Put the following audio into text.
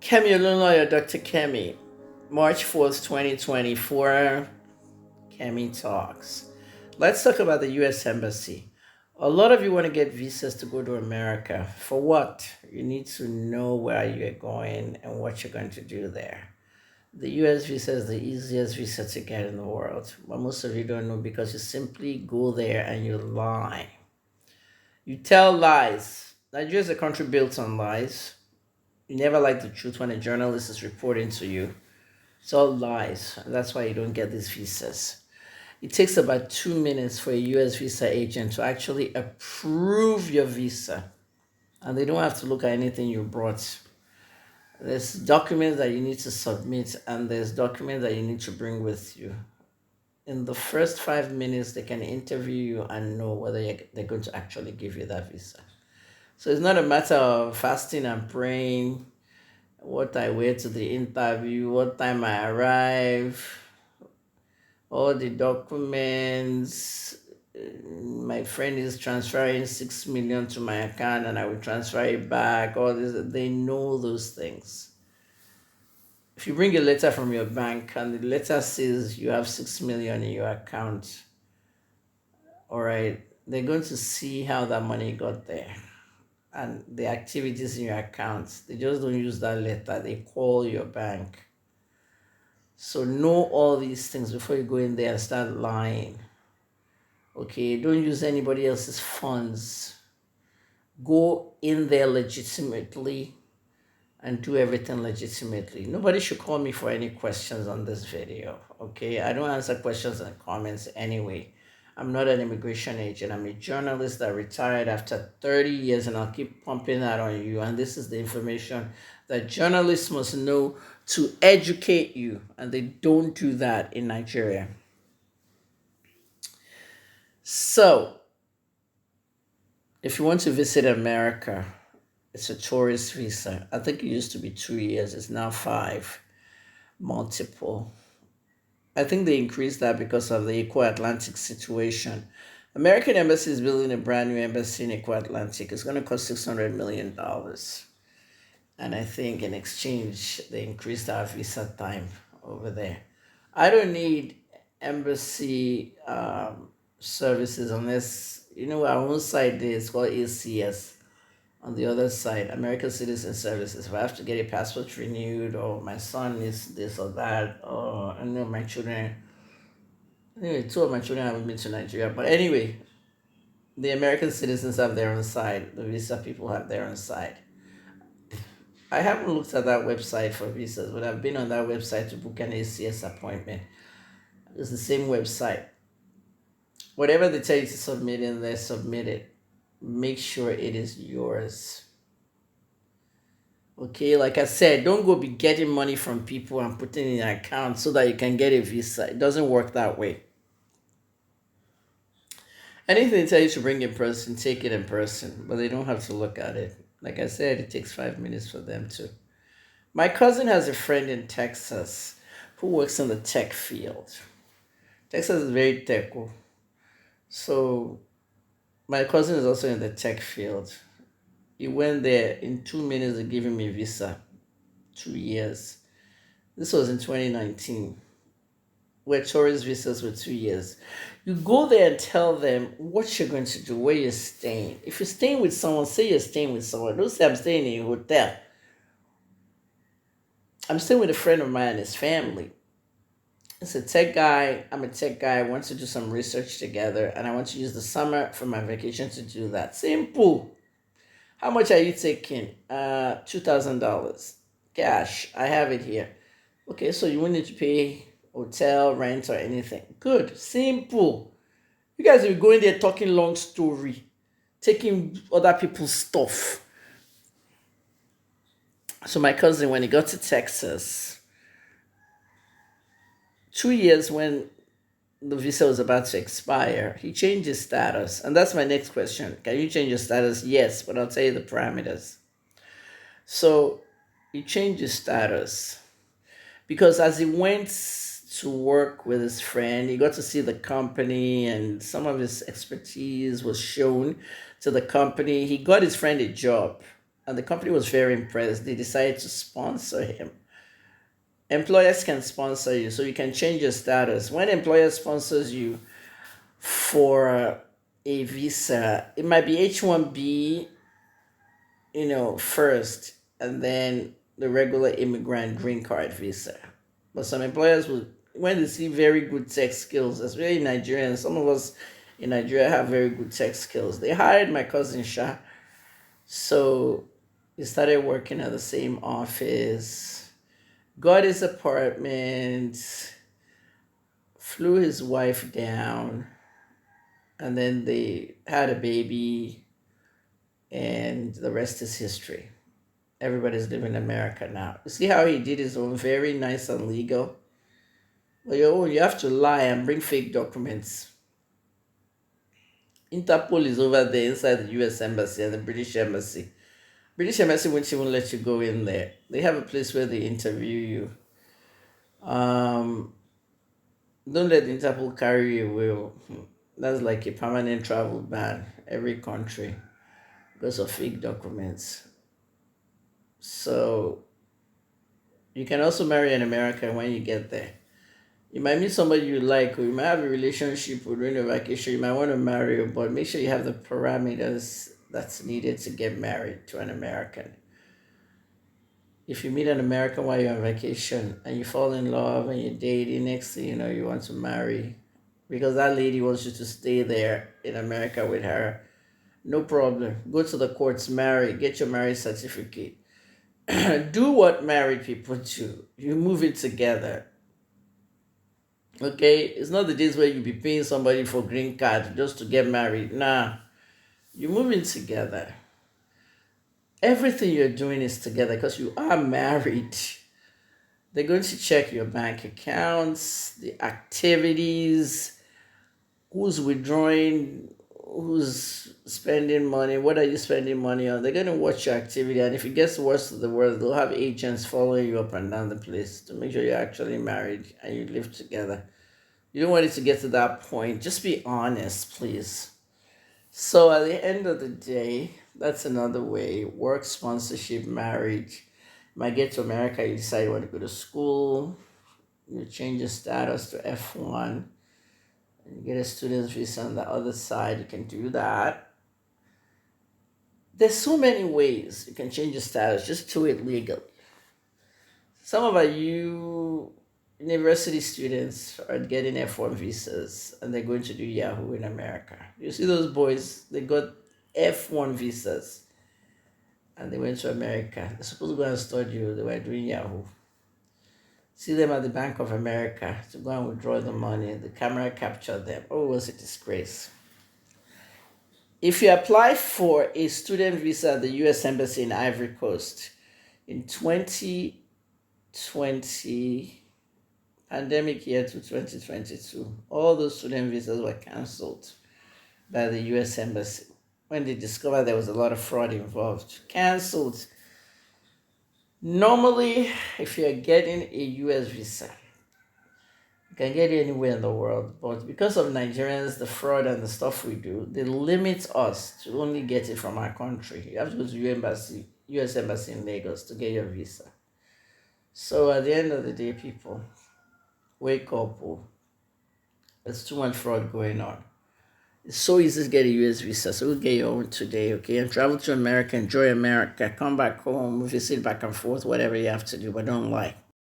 Kemi Olunloyo, Dr. Kemi, March 4th, 2024. Kemi Talks. Let's talk about the US Embassy. A lot of you want to get visas to go to America. For what? You need to know where you're going and what you're going to do there. The US visa is the easiest visa to get in the world, but most of you don't know because you simply go there and you lie. You tell lies. Nigeria is a country built on lies. You never like the truth when a journalist is reporting to you. It's all lies. That's why you don't get these visas. It takes about 2 minutes for a US visa agent to actually approve your visa. And they don't have to look at anything you brought. There's documents that you need to submit, and there's documents that you need to bring with you. In the first 5 minutes, they can interview you and know whether they're going to actually give you that visa. So it's not a matter of fasting and praying, what I wear to the interview, what time I arrive, all the documents. My friend is transferring 6 million to my account and I will transfer it back. All this, they know those things. If you bring a letter from your bank and the letter says you have 6 million in your account, all right, they're going to see how that money got there and the activities in your account. They just don't use that letter, they call your bank. So know all these things before you go in there and start lying. Okay, don't use anybody else's funds. Go in there legitimately and do everything legitimately. Nobody should call me for any questions on this video. Okay, I don't answer questions and comments anyway. I'm not an immigration agent. I'm a journalist that retired after 30 years, and I'll keep pumping that on you. And this is the information that journalists must know to educate you, and they don't do that in Nigeria. So, if you want to visit America, it's a tourist visa. I think it used to be 2 years, it's now five, multiple. I think they increased that because of the Eco Atlantic situation. American Embassy is building a brand new embassy in Eco Atlantic. It's going to cost $600 million. And I think in exchange, they increased our visa time over there. I don't need embassy services unless, our own site there is called ACS. On the other side, American Citizen Services. If I have to get a passport renewed, or my son is this or that, or I know my children. Anyway, two of my children haven't been to Nigeria. But anyway, the American citizens have their own side. The visa people have their own side. I haven't looked at that website for visas, but I've been on that website to book an ACS appointment. It's the same website. Whatever they tell you to submit in there, submit it. Make sure it is yours. Okay, like I said, don't go be getting money from people and putting in an account so that you can get a visa. It doesn't work that way. Anything they tell you to bring in person, take it in person, but they don't have to look at it. Like I said, it takes 5 minutes for them to. My cousin has a friend in Texas who works in the tech field. Texas is very tech. So my cousin is also in the tech field. He went there in 2 minutes. They gave him a visa, 2 years. This was in 2019, where tourist visas were 2 years. You go there and tell them what you're going to do, where you're staying. If you're staying with someone, say you're staying with someone. Don't say I'm staying in a hotel. I'm staying with a friend of mine and his family. It's a tech guy. I'm a tech guy. I want to do some research together, and I want to use the summer for my vacation to do that. Simple. How much are you taking? $2,000 cash. I have it here. Okay, so you won't need to pay hotel rent or anything. Good, simple. You guys will be going there talking long story, taking other people's stuff. So my cousin, when he got to Texas, 2 years when the visa was about to expire, he changed his status. And that's my next question. Can you change your status? Yes, but I'll tell you the parameters. So he changed his status because as he went to work with his friend, he got to see the company and some of his expertise was shown to the company. He got his friend a job. and the company was very impressed. They decided to sponsor him. Employers can sponsor you, so you can change your status. When employer sponsors you for a visa, it might be H-1B, first, and then the regular immigrant green card visa. But some employers will, when they see very good tech skills, especially Nigerians, some of us in Nigeria have very good tech skills. They hired my cousin Shah, so he started working at the same office, got his apartment, flew his wife down, and then they had a baby, and the rest is history. Everybody's living in America now. You see how he did his own very nice and legal? Well, you have to lie and bring fake documents. Interpol is over there inside the US Embassy and the British Embassy. British Embassy won't even let you go in there. They have a place where they interview you. Um, don't let Interpol carry you away. That's like a permanent travel ban every country because of fake documents. So you can also marry an American when you get there. You might meet somebody you like, or you might have a relationship with during a vacation. You might want to marry her, but make sure you have the parameters that's needed to get married to an American. If you meet an American while you're on vacation and you fall in love and you're dating, next thing you know, you want to marry because that lady wants you to stay there in America with her, no problem. Go to the courts, marry, get your marriage certificate. Do what married people do. You move it together. Okay? It's not the days where you be paying somebody for green card just to get married. Nah. You move it together. Everything you're doing is together because you are married. They're going to check your bank accounts, the activities, who's withdrawing, who's spending money, what are you spending money on. They're going to watch your activity, and if it gets worse to the worst, they'll have agents following you up and down the place to make sure you're actually married and you live together. You don't want it to get to that point. Just be honest, please. So at the end of the day, that's another way. Work, sponsorship, marriage. You might get to America, you decide you want to go to school, you change your status to F1, and you get a student's visa on the other side, you can do that. There's so many ways you can change your status, just do it legally. Some of you university students are getting F1 visas and they're going to do Yahoo in America. You see those boys, they got F1 visas and they went to America. They're supposed to go and study, they were doing Yahoo. See them at the Bank of America to go and withdraw the money. The camera captured them. Oh, it was a disgrace. If you apply for a student visa at the US Embassy in Ivory Coast in 2020, pandemic year to 2022, all those student visas were cancelled by the US Embassy when they discovered there was a lot of fraud involved. Cancelled. Normally, if you're getting a US visa, you can get it anywhere in the world, but because of Nigerians, the fraud and the stuff we do, they limit us to only get it from our country. You have to go to US Embassy in Lagos to get your visa. So at the end of the day, people, wake up. There's too much fraud going on. It's so easy to get a US visa, so we'll get your own today, okay? And travel to America, enjoy America, come back home, visit back and forth, whatever you have to do, but don't lie.